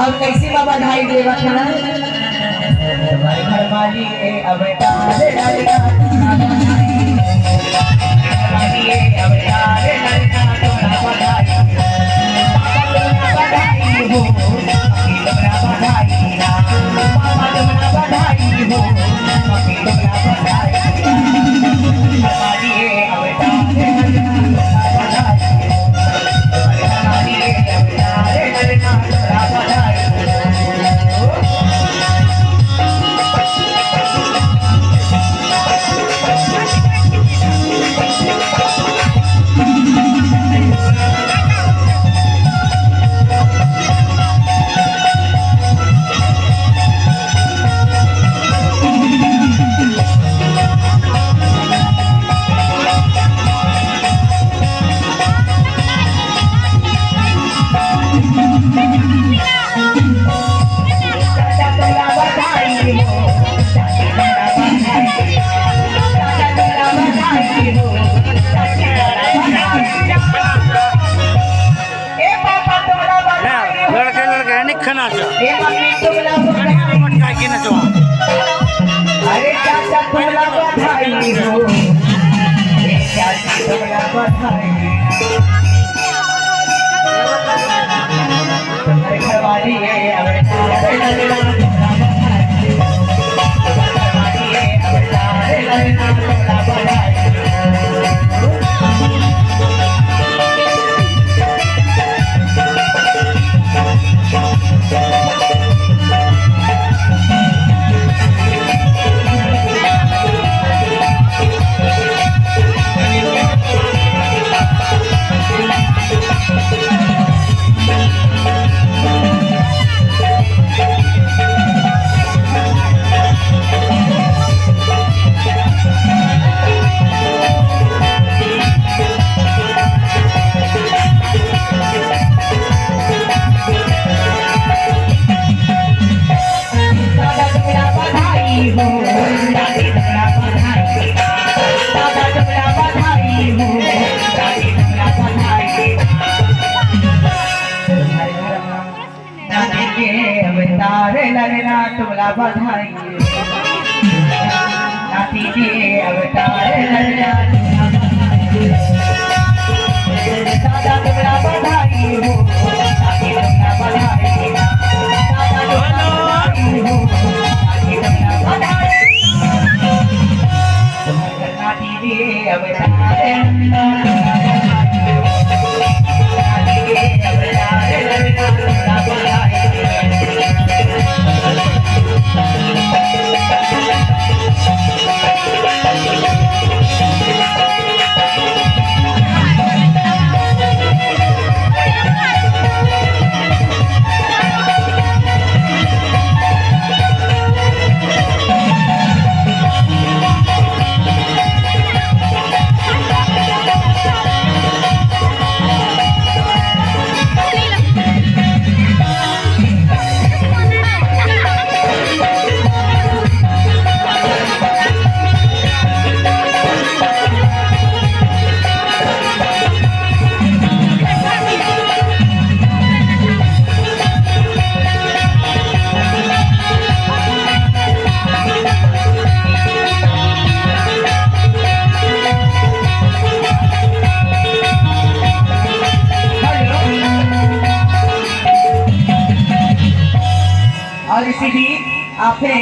अब कैसे बाबा ढाई देवा खाना घर वाली ए अवतार ललना वाली ए अवतार ललना तोरा बधाई बधाई हो तोरा बधाई ना मामा तोरा बधाई हो मम्मी तोरा बधाई वाली ए अवतार ललना तोरा बधाई वाली ए अवतार ललना तोरा बधाई अरे चाचा तुमला बधाई हो चाचा तुमला बधाई तुम्हारे घरवाली है अवतार ललना घरवाली है अवतार ललना तुमला बधाई अवतार ललना तुमला बधाई नाती के अवतार ललना दादा तुमला बधाई हो नाती तुमला बधाई दादा तुमला बधाई हो नाती तुमला बधाई नाती के अवतार ललना नाती के अवतार ललना तुमला बधाई और इसी भी आपने